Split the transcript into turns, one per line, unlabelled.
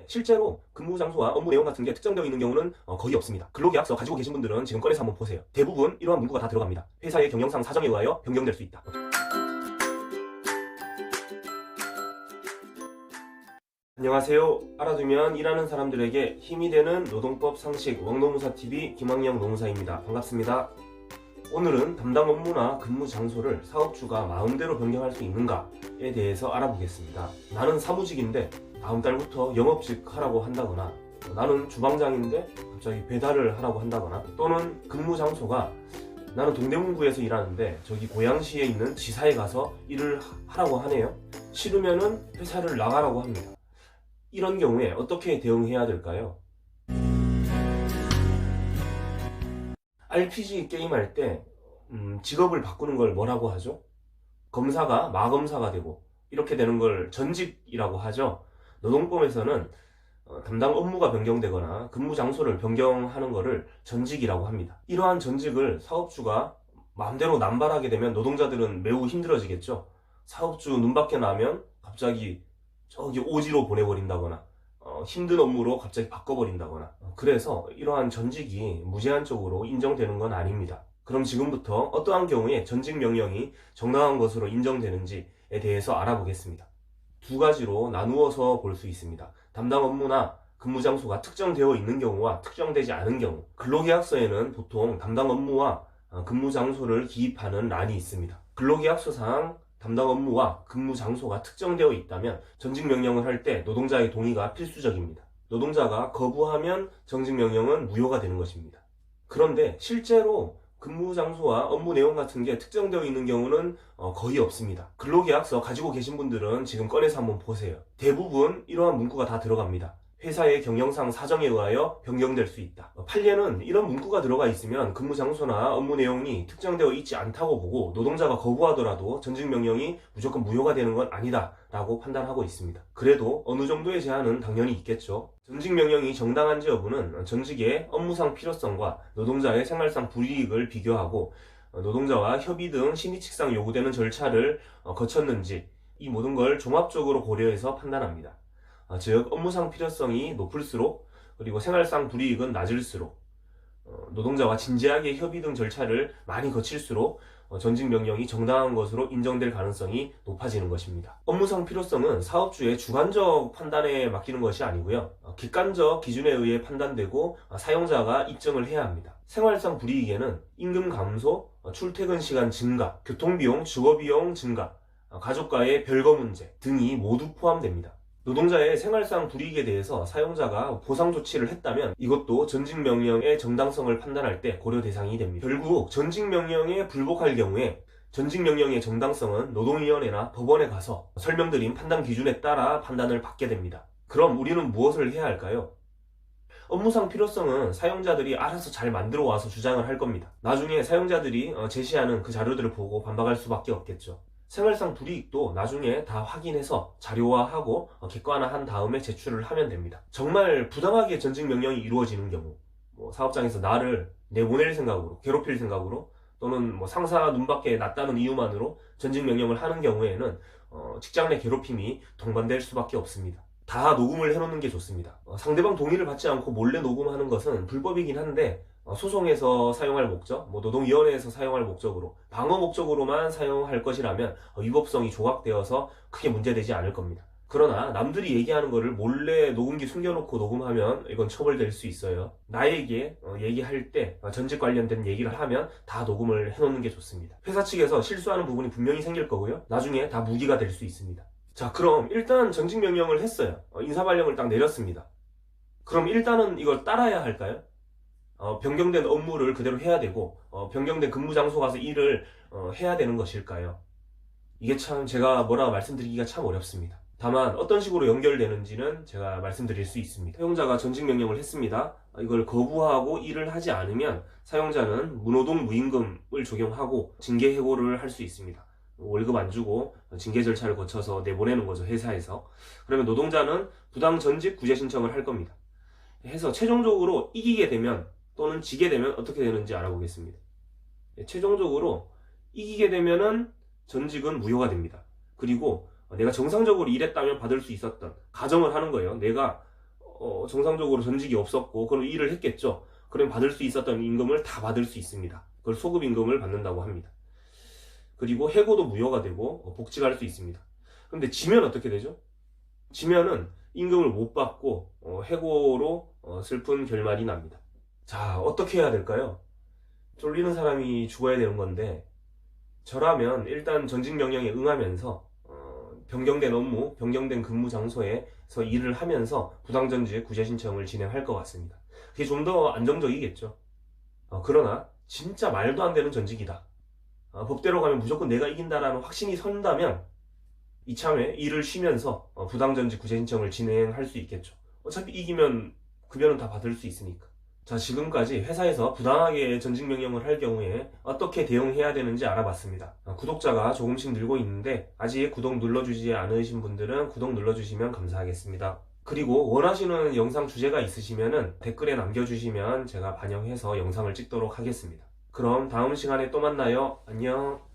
실제로 근무 장소와 업무 내용 같은 게 특정되어 있는 경우는 거의 없습니다. 근로계약서 가지고 계신 분들은 지금 꺼내서 한번 보세요. 대부분 이러한 문구가 다 들어갑니다. 회사의 경영상 사정에 의하여 변경될 수 있다. 안녕하세요. 알아두면 일하는 사람들에게 힘이 되는 노동법 상식 왕노무사TV 김학영 노무사입니다. 반갑습니다. 오늘은 담당 업무나 근무 장소를 사업주가 마음대로 변경할 수 있는가에 대해서 알아보겠습니다. 나는 사무직인데 다음 달부터 영업직 하라고 한다거나, 나는 주방장인데 갑자기 배달을 하라고 한다거나, 또는 근무 장소가 나는 동대문구에서 일하는데 저기 고양시에 있는 지사에 가서 일을 하라고 하네요. 싫으면은 회사를 나가라고 합니다. 이런 경우에 어떻게 대응해야 될까요? RPG 게임할 때 직업을 바꾸는 걸 뭐라고 하죠? 검사가 마검사가 되고 이렇게 되는 걸 전직이라고 하죠. 노동법에서는 담당 업무가 변경되거나 근무 장소를 변경하는 것을 전직이라고 합니다. 이러한 전직을 사업주가 마음대로 남발하게 되면 노동자들은 매우 힘들어지겠죠. 사업주 눈밖에 나면 갑자기 저기 오지로 보내버린다거나 힘든 업무로 갑자기 바꿔버린다거나, 그래서 이러한 전직이 무제한적으로 인정되는 건 아닙니다. 그럼 지금부터 어떠한 경우에 전직 명령이 정당한 것으로 인정되는지에 대해서 알아보겠습니다. 두 가지로 나누어서 볼 수 있습니다. 담당 업무나 근무 장소가 특정되어 있는 경우와 특정되지 않은 경우. 근로계약서에는 보통 담당 업무와 근무 장소를 기입하는 란이 있습니다. 근로계약서상 담당 업무와 근무 장소가 특정되어 있다면 전직 명령을 할 때 노동자의 동의가 필수적입니다. 노동자가 거부하면 전직 명령은 무효가 되는 것입니다. 그런데 실제로 근무 장소와 업무 내용 같은 게 특정되어 있는 경우는 거의 없습니다. 근로계약서 가지고 계신 분들은 지금 꺼내서 한번 보세요. 대부분 이러한 문구가 다 들어갑니다. 회사의 경영상 사정에 의하여 변경될 수 있다. 판례는 이런 문구가 들어가 있으면 근무 장소나 업무 내용이 특정되어 있지 않다고 보고 노동자가 거부하더라도 전직 명령이 무조건 무효가 되는 건 아니다 라고 판단하고 있습니다. 그래도 어느 정도의 제한은 당연히 있겠죠. 전직 명령이 정당한지 여부는 전직의 업무상 필요성과 노동자의 생활상 불이익을 비교하고 노동자와 협의 등 신의칙상 요구되는 절차를 거쳤는지, 이 모든 걸 종합적으로 고려해서 판단합니다. 즉 업무상 필요성이 높을수록, 그리고 생활상 불이익은 낮을수록, 노동자와 진지하게 협의 등 절차를 많이 거칠수록 전직 명령이 정당한 것으로 인정될 가능성이 높아지는 것입니다. 업무상 필요성은 사업주의 주관적 판단에 맡기는 것이 아니고요, 객관적 기준에 의해 판단되고 사용자가 입증을 해야 합니다. 생활상 불이익에는 임금 감소, 출퇴근 시간 증가, 교통비용, 주거비용 증가, 가족과의 별거 문제 등이 모두 포함됩니다. 노동자의 생활상 불이익에 대해서 사용자가 보상 조치를 했다면 이것도 전직 명령의 정당성을 판단할 때 고려 대상이 됩니다. 결국 전직 명령에 불복할 경우에 전직 명령의 정당성은 노동위원회나 법원에 가서 설명드린 판단 기준에 따라 판단을 받게 됩니다. 그럼 우리는 무엇을 해야 할까요? 업무상 필요성은 사용자들이 알아서 잘 만들어 와서 주장을 할 겁니다. 나중에 사용자들이 제시하는 그 자료들을 보고 반박할 수밖에 없겠죠. 생활상 불이익도 나중에 다 확인해서 자료화하고 객관화한 다음에 제출을 하면 됩니다. 정말 부당하게 전직 명령이 이루어지는 경우, 사업장에서 나를 내보낼 생각으로, 괴롭힐 생각으로, 또는 상사 눈밖에 났다는 이유만으로 전직 명령을 하는 경우에는 직장 내 괴롭힘이 동반될 수밖에 없습니다. 다 녹음을 해놓는 게 좋습니다. 상대방 동의를 받지 않고 몰래 녹음하는 것은 불법이긴 한데, 소송에서 사용할 목적, 노동위원회에서 사용할 목적으로, 방어 목적으로만 사용할 것이라면 위법성이 조각되어서 크게 문제되지 않을 겁니다. 그러나 남들이 얘기하는 거를 몰래 녹음기 숨겨놓고 녹음하면 이건 처벌될 수 있어요. 나에게 얘기할 때 전직 관련된 얘기를 하면 다 녹음을 해놓는 게 좋습니다. 회사 측에서 실수하는 부분이 분명히 생길 거고요, 나중에 다 무기가 될 수 있습니다. 자, 그럼 일단 전직 명령을 했어요. 인사발령을 딱 내렸습니다. 그럼 일단은 이걸 따라야 할까요? 변경된 업무를 그대로 해야 되고 변경된 근무 장소 가서 일을 해야 되는 것일까요? 이게 참 제가 뭐라 말씀드리기가 참 어렵습니다. 다만 어떤 식으로 연결되는지는 제가 말씀드릴 수 있습니다. 사용자가 전직 명령을 했습니다. 이걸 거부하고 일을 하지 않으면 사용자는 무노동 무임금을 적용하고 징계 해고를 할 수 있습니다. 월급 안 주고 징계 절차를 거쳐서 내보내는 거죠, 회사에서. 그러면 노동자는 부당 전직 구제 신청을 할 겁니다. 해서 최종적으로 이기게 되면 또는 지게 되면 어떻게 되는지 알아보겠습니다. 최종적으로 이기게 되면은 전직은 무효가 됩니다. 그리고 내가 정상적으로 일했다면 받을 수 있었던, 가정을 하는 거예요. 내가 정상적으로 전직이 없었고 그럼 일을 했겠죠. 그럼 받을 수 있었던 임금을 다 받을 수 있습니다. 그걸 소급 임금을 받는다고 합니다. 그리고 해고도 무효가 되고 복직할 수 있습니다. 그런데 지면 어떻게 되죠? 지면은 임금을 못 받고 해고로 슬픈 결말이 납니다. 자, 어떻게 해야 될까요? 쫄리는 사람이 죽어야 되는 건데 저라면 일단 전직 명령에 응하면서 변경된 업무, 변경된 근무 장소에서 일을 하면서 부당전직 구제 신청을 진행할 것 같습니다. 그게 좀 더 안정적이겠죠. 그러나 진짜 말도 안 되는 전직이다. 법대로 가면 무조건 내가 이긴다라는 확신이 선다면 이참에 일을 쉬면서 부당전직 구제 신청을 진행할 수 있겠죠. 어차피 이기면 급여는 다 받을 수 있으니까. 자, 지금까지 회사에서 부당하게 전직 명령을 할 경우에 어떻게 대응해야 되는지 알아봤습니다. 구독자가 조금씩 늘고 있는데 아직 구독 눌러주지 않으신 분들은 구독 눌러주시면 감사하겠습니다. 그리고 원하시는 영상 주제가 있으시면 댓글에 남겨주시면 제가 반영해서 영상을 찍도록 하겠습니다. 그럼 다음 시간에 또 만나요. 안녕.